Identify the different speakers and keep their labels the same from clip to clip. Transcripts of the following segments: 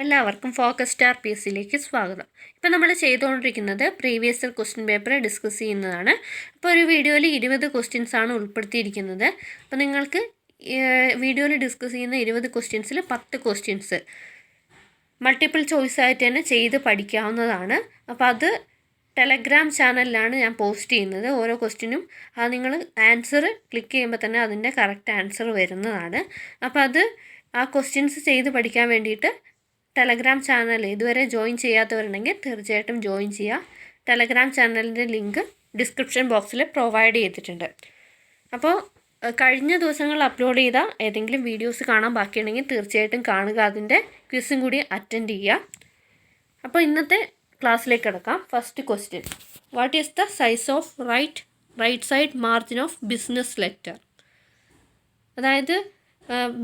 Speaker 1: എല്ലാവർക്കും focus star PSCയിലേക്ക് സ്വാഗതം. ഇപ്പോൾ നമ്മൾ ചെയ്തുകൊണ്ടിരിക്കുന്നത് previous year question paper discuss ചെയ്യുന്നതാണ്. അപ്പോൾ ഒരു വീഡിയോയിൽ 20 ക്വസ്റ്റ്യൻസ് ആണ് ഉൾപ്പെടുത്തിയിരിക്കുന്നത്. അപ്പോൾ നിങ്ങൾക്ക് വീഡിയോയിൽ ഡിസ്കസ് ചെയ്യുന്ന 20 ക്വസ്റ്റ്യൻസിൽ 10 ക്വസ്റ്റ്യൻസ് മൾട്ടിപ്പിൾ ചോയ്സ് ആയിട്ട് തന്നെ ചെയ്ത് പഠിക്കാവുന്നതാണ്. അപ്പോൾ അത് ടെലഗ്രാം ചാനലിലാണ് ഞാൻ പോസ്റ്റ് ചെയ്യുന്നത്. ഓരോ ക്വസ്റ്റ്യനും അത് നിങ്ങൾ ആൻസർ ക്ലിക്ക് ചെയ്യുമ്പോൾ തന്നെ അതിൻ്റെ കറക്റ്റ് ആൻസർ വരുന്നതാണ്. അപ്പോൾ അത് ആ ക്വസ്റ്റ്യൻസ് ചെയ്ത് പഠിക്കാൻ വേണ്ടിയിട്ട് ടെലഗ്രാം ചാനൽ ഇതുവരെ ജോയിൻ ചെയ്യാത്തവരുണ്ടെങ്കിൽ തീർച്ചയായിട്ടും ജോയിൻ ചെയ്യുക. ടെലഗ്രാം ചാനലിൻ്റെ ലിങ്ക് ഡിസ്ക്രിപ്ഷൻ ബോക്സിൽ പ്രൊവൈഡ് ചെയ്തിട്ടുണ്ട്. അപ്പോൾ കഴിഞ്ഞ ദിവസങ്ങളിൽ അപ്ലോഡ് ചെയ്ത ഏതെങ്കിലും വീഡിയോസ് കാണാൻ ബാക്കിയുണ്ടെങ്കിൽ തീർച്ചയായിട്ടും കാണുക. അതിൻ്റെ ക്വിസും കൂടി അറ്റൻഡ് ചെയ്യുക. അപ്പോൾ ഇന്നത്തെ ക്ലാസ്സിലേക്ക് കിടക്കാം. First question, what is the size of right side margin of business letter? അതായത്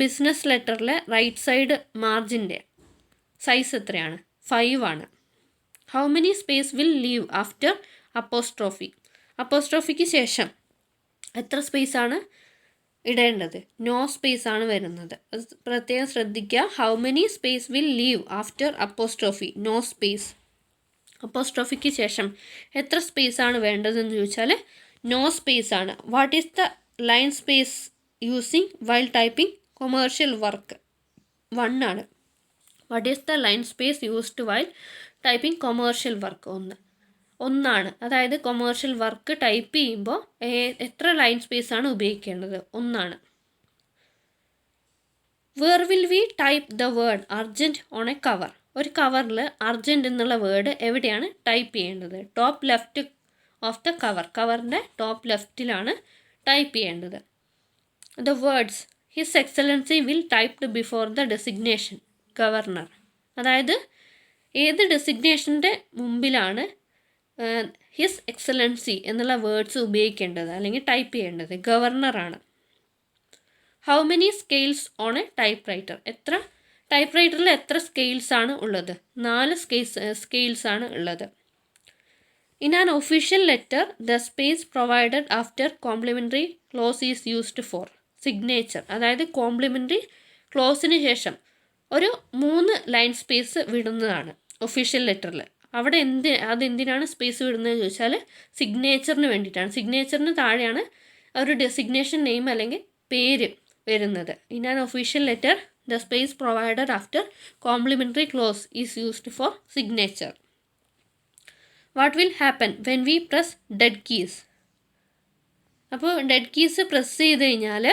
Speaker 1: ബിസിനസ് ലെറ്ററിലെ റൈറ്റ് സൈഡ് മാർജിൻ്റെ സൈസ് എത്രയാണ്? 5 ആണ്. How many space will leave after apostrophe? അപ്പോസ്ട്രോഫിക്ക് ശേഷം എത്ര സ്പേസ് ആണ് ഇടേണ്ടത്? നോ സ്പേസ് ആണ് വരുന്നത്. അത് പ്രത്യേകം ശ്രദ്ധിക്കുക. How many space will leave after apostrophe? No space. അപ്പോസ്ട്രോഫിക്ക് ശേഷം എത്ര സ്പേസ് ആണ് വേണ്ടതെന്ന് ചോദിച്ചാൽ നോ സ്പേസ് ആണ്. What is the line space using while typing commercial work? 1 ആണ്. What is the line space used while typing commercial work? 1 ആണ്. അതായത് കൊമേഴ്ഷ്യൽ വർക്ക് ടൈപ്പ് ചെയ്യുമ്പോൾ എത്ര ലൈൻ സ്പേസ് ആണ് ഉപയോഗിക്കേണ്ടത്? 1 ആണ്. Where will we type the word urgent on a cover? ഒരു കവറിൽ അർജൻറ്റ് എന്നുള്ള വേർഡ് എവിടെയാണ് ടൈപ്പ് ചെയ്യേണ്ടത്? Top left of the cover. കവറിൻ്റെ ടോപ്പ് ലെഫ്റ്റിലാണ് ടൈപ്പ് ചെയ്യേണ്ടത്. The words his excellency will typed before the designation governor. അതായത് ഏത് ഡെസിഗ്നേഷൻ്റെ മുമ്പിലാണ് ഹിസ് എക്സലൻസി എന്നുള്ള വേർഡ്സ് ഉപയോഗിക്കേണ്ടത് അല്ലെങ്കിൽ ടൈപ്പ് ചെയ്യേണ്ടത്? ഗവർണറാണ്. How many scales on a typewriter? ടൈപ്പ് റൈറ്ററിൽ എത്ര സ്കെയിൽസ് ആണ് ഉള്ളത്? 4 സ്കെയിൽസ് ആണ് ഉള്ളത്. In an official letter the space provided after complimentary close is used for signature. അതായത് കോംപ്ലിമെൻ്ററി ക്ലോസിന് ശേഷം ഒരു 3 ലൈൻ സ്പേസ് വിടുന്നതാണ് ഒഫീഷ്യൽ ലെറ്ററിൽ. അവിടെ അതെന്തിനാണ് സ്പേസ് വിടുന്നതെന്ന് ചോദിച്ചാൽ സിഗ്നേച്ചറിന് വേണ്ടിയിട്ടാണ്. സിഗ്നേച്ചറിന് താഴെയാണ് ഒരു ഡെസിഗ്നേഷൻ നെയിം അല്ലെങ്കിൽ പേര് വരുന്നത്. In an official letter the space provided after complimentary close is used for signature. What will happen when we press dead keys? അപ്പോൾ ഡെഡ് കീസ് പ്രസ് ചെയ്ത് കഴിഞ്ഞാൽ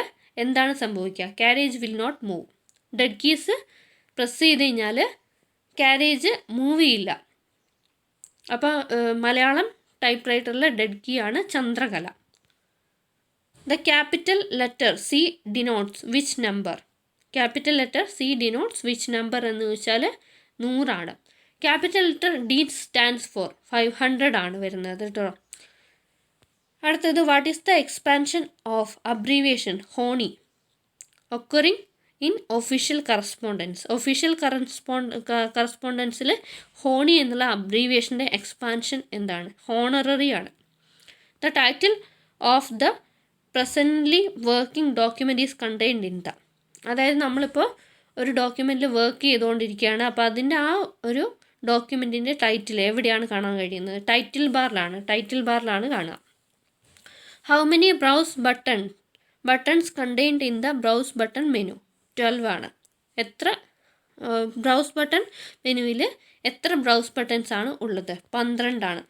Speaker 1: എന്താണ് സംഭവിക്കുക? Carriage will not move. Dead keys press ചെയ്ത് കഴിഞ്ഞാൽ carriage move ചെയ്യില്ല. അപ്പോൾ മലയാളം ടൈപ്പ് റൈറ്ററിലെ ഡെഡ് കീ ആണ് ചന്ദ്രകല. The capital letter C denotes which number? Capital letter C denotes which number എന്ന് ചോദിച്ചാൽ 100 ആണ്. Capital letter D stands for 500 ആണ് വരുന്നത് കേട്ടോ. അടുത്തത്, what is the expansion of abbreviation hony occurring in official correspondence? ഒഫീഷ്യൽ കറസ്പോണ്ടൻസിൽ ഹോണി എന്നുള്ള അബ്രീവിയേഷൻ്റെ എക്സ്പാൻഷൻ എന്താണ്? ഹോണററി ആണ്. The title of the presently working document is contained in the. അതായത് നമ്മളിപ്പോൾ ഒരു ഡോക്യുമെൻറ്റിൽ വർക്ക് ചെയ്തുകൊണ്ടിരിക്കുകയാണ്. അപ്പോൾ അതിൻ്റെ ആ ഒരു ഡോക്യുമെൻറ്റിൻ്റെ ടൈറ്റിൽ എവിടെയാണ് കാണാൻ കഴിയുന്നത്? ടൈറ്റിൽ ബാറിലാണ് കാണുക. How many browse buttons contained in the browse button menu? 12 ആണ്. എത്ര ബ്രൗസ് ബട്ടൺ മെനുവിൽ എത്ര ബ്രൗസ് ബട്ടൺസ് ആണ് ഉള്ളത്? 12 ആണ്.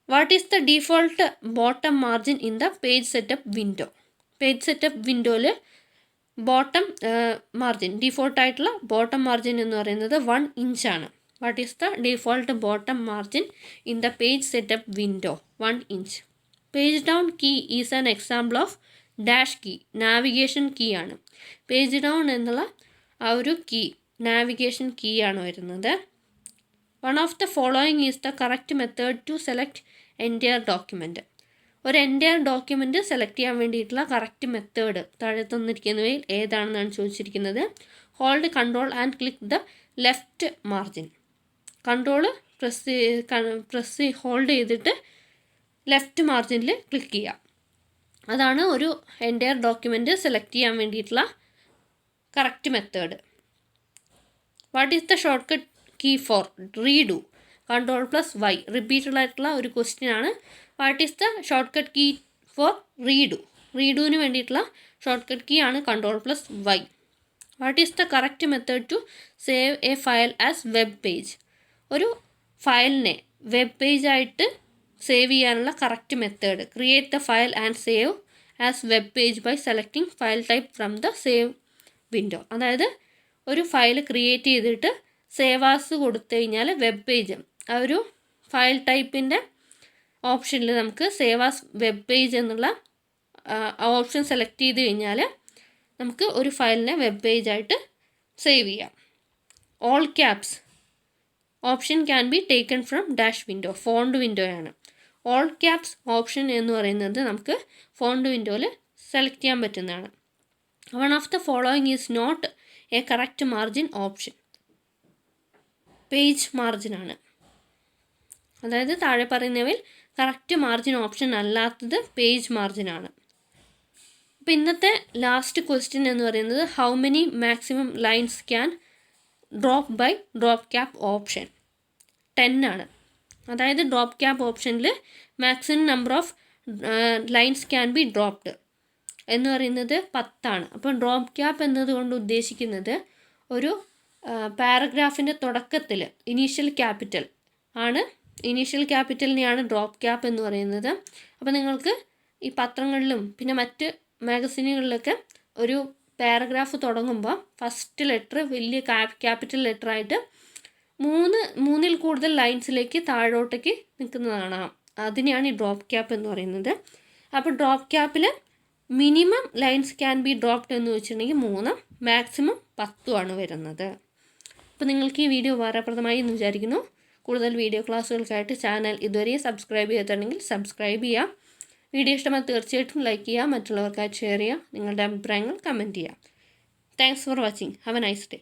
Speaker 1: What is the default bottom margin in the page setup window? Page setup വിൻഡോയിൽ ബോട്ടം മാർജിൻ, ഡീഫോൾട്ടായിട്ടുള്ള ബോട്ടം മാർജിൻ എന്ന് പറയുന്നത് 1 ഇഞ്ച് ആണ്. What is the default bottom margin in the page setup window? 1 inch. Page down key is an example of dash key. Navigation key ആണ്. Page down എന്നുള്ള ആ ഒരു key navigation key ആണ് വരുന്നത്. One of the following is the correct method to select entire document. ഒരു entire document select ചെയ്യാൻ വേണ്ടിയിട്ടുള്ള correct method താഴെ തന്നിരിക്കുന്നവയിൽ ഏതാണെന്നാണ് ചോദിച്ചിരിക്കുന്നത്. Hold control and click the left margin. Control press hold ചെയ്തിട്ട് ലെഫ്റ്റ് മാർജിനിൽ ക്ലിക്ക് ചെയ്യുക. അതാണ് ഒരു എൻറ്റയർ ഡോക്യുമെൻറ്റ് സെലക്ട് ചെയ്യാൻ വേണ്ടിയിട്ടുള്ള correct method. What is the shortcut key for redo? Ctrl+Y. Repeated ആയിട്ടുള്ള ഒരു ക്വസ്റ്റ്യൻ ആണ്. What is the shortcut key for redo? റീഡുവിന് വേണ്ടിയിട്ടുള്ള ഷോർട്ട് കട്ട് കീ ആണ് Ctrl+Y. What is the correct method to save a file as web page? ഒരു ഫയലിനെ web പേജായിട്ട് save ചെയ്യാനുള്ള correct method. Create the file and save as web page by selecting file type from the save window. അതായത് ഒരു file create ചെയ്തിട്ട് save as കൊടുത്തു കഴിഞ്ഞാൽ web page ആ ഒരു ഫയൽ ടൈപ്പിൻ്റെ ഓപ്ഷനിൽ നമുക്ക് സേവ് ആസ് വെബ് പേജ് എന്നുള്ള ഓപ്ഷൻ സെലക്ട് ചെയ്ത് കഴിഞ്ഞാൽ നമുക്ക് ഒരു ഫയലിനെ വെബ് പേജായിട്ട് സേവ് ചെയ്യാം. All caps option can be taken from dash window. Font വിൻഡോയാണ്. ഓൾ ക്യാപ്സ് ഓപ്ഷൻ എന്ന് പറയുന്നത് നമുക്ക് ഫോണ്ട് വിൻഡോയിൽ സെലക്ട് ചെയ്യാൻ പറ്റുന്നതാണ്. One of the following is not a correct margin option. Page മാർജിനാണ്. അതായത് താഴെ പറയുന്നവയിൽ കറക്റ്റ് മാർജിൻ ഓപ്ഷൻ അല്ലാത്തത് പേജ് മാർജിനാണ്. അപ്പോൾ ഇന്നത്തെ ലാസ്റ്റ് ക്വസ്റ്റ്യൻ എന്ന് പറയുന്നത് how many maximum lines can drop by drop cap option? 10 ആണ്. അതായത് ഡ്രോപ്പ് ക്യാപ്പ് ഓപ്ഷനിൽ maximum number of lines can be dropped എന്ന് പറയുന്നത് 10 ആണ്. അപ്പം ഡ്രോപ്പ് ക്യാപ്പ് എന്നതുകൊണ്ട് ഉദ്ദേശിക്കുന്നത് ഒരു പാരഗ്രാഫിൻ്റെ തുടക്കത്തിൽ ഇനീഷ്യൽ ക്യാപിറ്റൽ ആണ്. ഇനീഷ്യൽ ക്യാപിറ്റലിനെയാണ് ഡ്രോപ്പ് ക്യാപ്പ് എന്ന് പറയുന്നത്. അപ്പോൾ നിങ്ങൾക്ക് ഈ പത്രങ്ങളിലും പിന്നെ മറ്റ് മാഗസിനുകളിലൊക്കെ ഒരു പാരഗ്രാഫ് തുടങ്ങുമ്പോൾ ഫസ്റ്റ് ലെറ്റർ വലിയ ക്യാപിറ്റൽ ലെറ്ററായിട്ട് മൂന്നിൽ കൂടുതൽ ലൈൻസിലേക്ക് താഴോട്ടേക്ക് നിൽക്കുന്നതാണ്. അതിനെയാണ് ഈ ഡ്രോപ്പ് ക്യാപ്പ് എന്ന് പറയുന്നത്. അപ്പോൾ ഡ്രോപ്പ് ക്യാപ്പിൽ minimum lines can be dropped എന്ന് വെച്ചിട്ടുണ്ടെങ്കിൽ 3, മാക്സിമം 10 ആണ് വരുന്നത്. അപ്പോൾ നിങ്ങൾക്ക് ഈ വീഡിയോ ഉപകാരപ്രദമായി എന്ന് വിചാരിക്കുന്നു. കൂടുതൽ വീഡിയോ ക്ലാസ്സുകൾക്കായിട്ട് ചാനൽ ഇതുവരെ സബ്സ്ക്രൈബ് ചെയ്തിട്ടുണ്ടെങ്കിൽ സബ്സ്ക്രൈബ് ചെയ്യുക. വീഡിയോ ഇഷ്ടമായി തീർച്ചയായിട്ടും ലൈക്ക് ചെയ്യുക, മറ്റുള്ളവർക്കായിട്ട് ഷെയർ ചെയ്യുക, നിങ്ങളുടെ അഭിപ്രായങ്ങൾ കമൻറ്റ് ചെയ്യുക. Thanks for watching. Have A nice day.